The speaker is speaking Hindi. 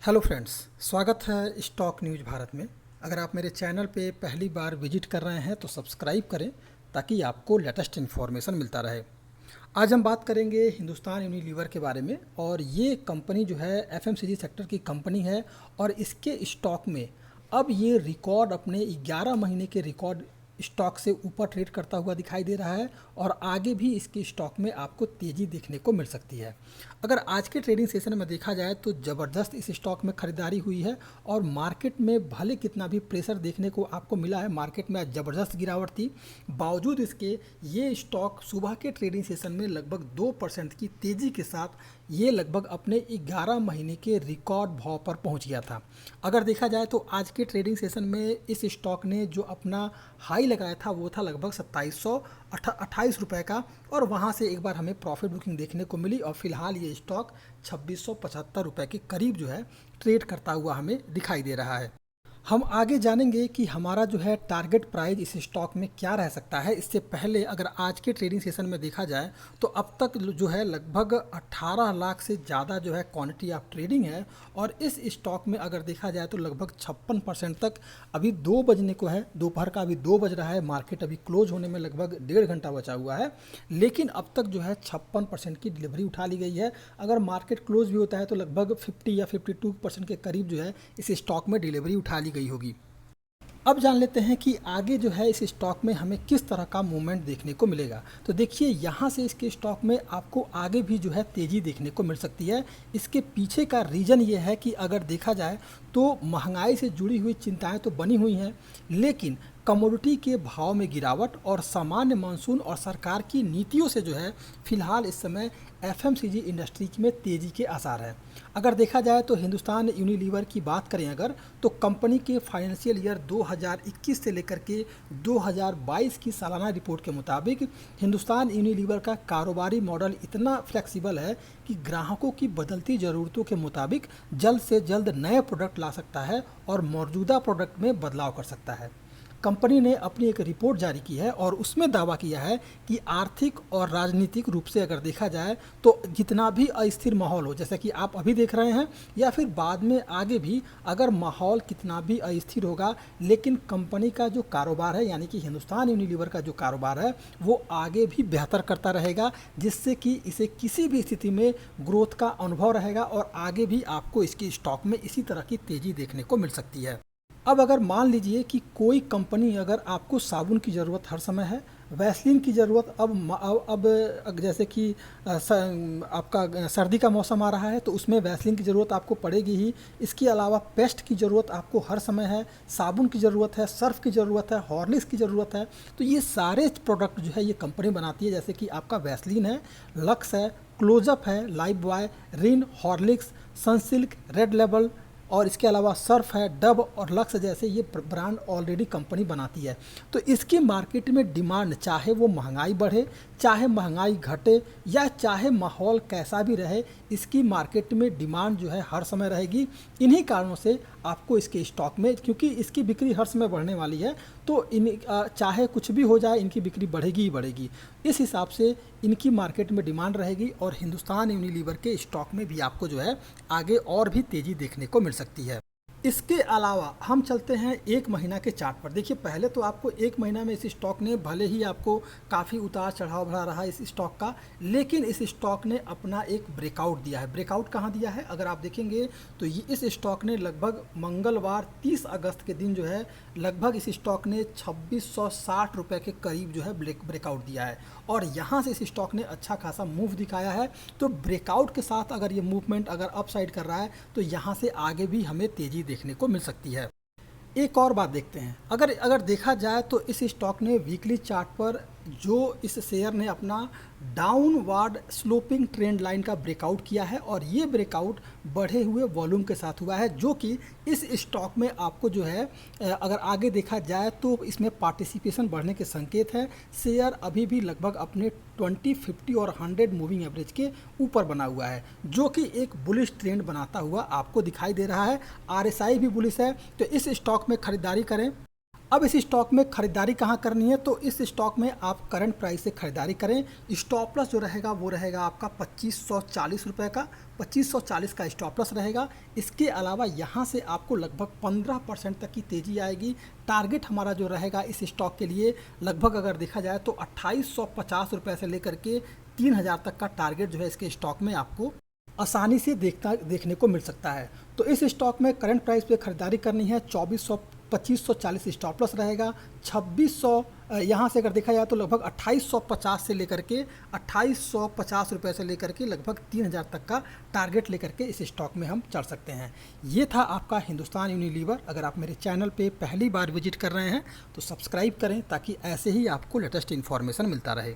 हेलो फ्रेंड्स, स्वागत है स्टॉक न्यूज़ भारत में। अगर आप मेरे चैनल पे पहली बार विजिट कर रहे हैं तो सब्सक्राइब करें ताकि आपको लेटेस्ट इन्फॉर्मेशन मिलता रहे। आज हम बात करेंगे हिंदुस्तान यूनिलीवर के बारे में और ये कंपनी जो है एफएमसीजी सेक्टर की कंपनी है और इसके स्टॉक में अब ये रिकॉर्ड अपने 11 महीने के रिकॉर्ड स्टॉक से ऊपर ट्रेड करता हुआ दिखाई दे रहा है और आगे भी इसके स्टॉक में आपको तेज़ी देखने को मिल सकती है। अगर आज के ट्रेडिंग सेशन में देखा जाए तो ज़बरदस्त इस स्टॉक में खरीदारी हुई है और मार्केट में भले कितना भी प्रेशर देखने को आपको मिला है, मार्केट में आज ज़बरदस्त गिरावट थी, बावजूद इसके ये स्टॉक सुबह के ट्रेडिंग सेशन में लगभग 2% की तेज़ी के साथ ये लगभग अपने 11 महीने के रिकॉर्ड भाव पर पहुंच गया था। अगर देखा जाए तो आज के ट्रेडिंग सेशन में इस स्टॉक ने जो अपना हाई लगाया था वो था लगभग 2728 रुपये का और वहां से एक बार हमें प्रॉफिट बुकिंग देखने को मिली और फिलहाल ये स्टॉक 2675 रुपये के करीब जो है ट्रेड करता हुआ हमें दिखाई दे रहा है। हम आगे जानेंगे कि हमारा जो है टारगेट प्राइस इस स्टॉक में क्या रह सकता है। इससे पहले अगर आज के ट्रेडिंग सेशन में देखा जाए तो अब तक जो है लगभग 18 लाख से ज़्यादा जो है क्वांटिटी ऑफ ट्रेडिंग है और इस स्टॉक में अगर देखा जाए तो लगभग 56% तक अभी 2 बजने को है, दोपहर का अभी 2 बज रहा है, मार्केट अभी क्लोज होने में लगभग 1.5 घंटा बचा हुआ है, लेकिन अब तक जो है 56% की डिलीवरी उठा ली गई है। अगर मार्केट क्लोज भी होता है तो लगभग 50 या 52% के करीब जो है इस स्टॉक में डिलीवरी उठा ली गई होगी। अब जान लेते हैं कि आगे जो है इस स्टॉक में हमें किस तरह का मूवमेंट देखने को मिलेगा। तो देखिए यहाँ से इसके स्टॉक में आपको आगे भी जो है तेज़ी देखने को मिल सकती है। इसके पीछे का रीज़न ये है कि अगर देखा जाए तो महंगाई से जुड़ी हुई चिंताएं तो बनी हुई हैं, लेकिन कमोडिटी के भाव में गिरावट और सामान्य मानसून और सरकार की नीतियों से जो है फिलहाल इस समय एफएमसीजी इंडस्ट्री में तेज़ी के आसार हैं। अगर देखा जाए तो हिंदुस्तान यूनिलीवर की बात करें अगर तो कंपनी के फाइनेंशियल ईयर 2021 से लेकर के 2022 की सालाना रिपोर्ट के मुताबिक हिंदुस्तान यूनिलीवर का कारोबारी मॉडल इतना फ्लेक्सिबल है कि ग्राहकों की बदलती ज़रूरतों के मुताबिक जल्द से जल्द नए प्रोडक्ट ला सकता है और मौजूदा प्रोडक्ट में बदलाव कर सकता है। कंपनी ने अपनी एक रिपोर्ट जारी की है और उसमें दावा किया है कि आर्थिक और राजनीतिक रूप से अगर देखा जाए तो जितना भी अस्थिर माहौल हो, जैसे कि आप अभी देख रहे हैं या फिर बाद में आगे भी अगर माहौल कितना भी अस्थिर होगा, लेकिन कंपनी का जो कारोबार है यानी कि हिंदुस्तान यूनिलीवर का जो कारोबार है वो आगे भी बेहतर करता रहेगा, जिससे कि इसे किसी भी स्थिति में ग्रोथ का अनुभव रहेगा और आगे भी आपको इसकी स्टॉक में इसी तरह की तेज़ी देखने को मिल सकती है। अब अगर मान लीजिए कि कोई कंपनी, अगर आपको साबुन की ज़रूरत हर समय है, वैसलीन की ज़रूरत अब जैसे कि आपका सर्दी का मौसम आ रहा है तो उसमें वैसलीन की ज़रूरत आपको पड़ेगी ही। इसके अलावा पेस्ट की ज़रूरत आपको हर समय है, साबुन की ज़रूरत है, सर्फ की ज़रूरत है, हॉर्लिक्स की ज़रूरत है। तो ये सारे प्रोडक्ट जो है ये कंपनी बनाती है, जैसे कि आपका वैसलीन है, लक्स है, क्लोजअप है, लाइफ बॉय, रिन, हॉर्लिक्स, सनसिल्क, रेड लेबल और इसके अलावा सर्फ है, डब और लक्स जैसे ये ब्रांड ऑलरेडी कंपनी बनाती है। तो इसकी मार्केट में डिमांड, चाहे वो महंगाई बढ़े, चाहे महंगाई घटे या चाहे माहौल कैसा भी रहे, इसकी मार्केट में डिमांड जो है हर समय रहेगी। इन्हीं कारणों से आपको इसके स्टॉक में, क्योंकि इसकी बिक्री हर समय बढ़ने वाली है, तो चाहे कुछ भी हो जाए इनकी बिक्री बढ़ेगी ही बढ़ेगी। इस हिसाब से इनकी मार्केट में डिमांड रहेगी और हिंदुस्तान यूनिलीवर के स्टॉक में भी आपको जो है आगे और भी तेज़ी देखने को मिल सकती है। इसके अलावा हम चलते हैं 1 महीना के चार्ट पर। देखिए पहले तो आपको 1 महीना में इस स्टॉक ने, भले ही आपको काफ़ी उतार चढ़ाव भरा रहा इस स्टॉक का, लेकिन इस स्टॉक ने अपना एक ब्रेकआउट दिया है। ब्रेकआउट कहाँ दिया है अगर आप देखेंगे तो ये इस स्टॉक ने लगभग मंगलवार 30 अगस्त के दिन जो है लगभग इस स्टॉक ने 2660 रुपये के करीब जो है ब्रेकआउट दिया है और यहाँ से इस स्टॉक ने अच्छा खासा मूव दिखाया है। तो ब्रेकआउट के साथ अगर ये मूवमेंट अगर अपसाइड कर रहा है तो यहाँ से आगे भी हमें तेज़ी देखने को मिल सकती है। एक और बात देखते हैं, अगर देखा जाए तो इस स्टॉक ने वीकली चार्ट पर जो इस शेयर ने अपना डाउनवर्ड स्लोपिंग ट्रेंड लाइन का ब्रेकआउट किया है और ये ब्रेकआउट बढ़े हुए वॉल्यूम के साथ हुआ है, जो कि इस स्टॉक में आपको जो है अगर आगे देखा जाए तो इसमें पार्टिसिपेशन बढ़ने के संकेत हैं। शेयर अभी भी लगभग अपने 20, 50 और 100 मूविंग एवरेज के ऊपर बना हुआ है, जो कि एक बुलिश ट्रेंड बनाता हुआ आपको दिखाई दे रहा है। आरएसआई भी बुलिश है, तो इस स्टॉक में खरीदारी करें। अब इस स्टॉक में खरीदारी कहाँ करनी है, तो इस स्टॉक में आप करंट प्राइस से खरीदारी करें। स्टॉप लॉस जो रहेगा वो रहेगा आपका 2540 रुपये का, 2540 का स्टॉप लॉस रहेगा। इसके अलावा यहाँ से आपको लगभग 15% तक की तेज़ी आएगी। टारगेट हमारा जो रहेगा इस स्टॉक के लिए लगभग अगर देखा जाए तो 2850 रुपये से लेकर के 3000 तक का टारगेट जो है इसके स्टॉक में आपको आसानी से देखने को मिल सकता है। तो इस स्टॉक में करंट प्राइस पे खरीदारी करनी है। 2540 स्टॉप लॉस रहेगा। 2600 यहाँ से अगर देखा जाए तो लगभग 2850 से लेकर के 2850 रुपये से लेकर के लगभग 3000 तक का टारगेट लेकर के इस स्टॉक में हम चढ़ सकते हैं। ये था आपका हिंदुस्तान यूनिलीवर। अगर आप मेरे चैनल पे पहली बार विजिट कर रहे हैं तो सब्सक्राइब करें ताकि ऐसे ही आपको लेटेस्ट इन्फॉर्मेशन मिलता रहे।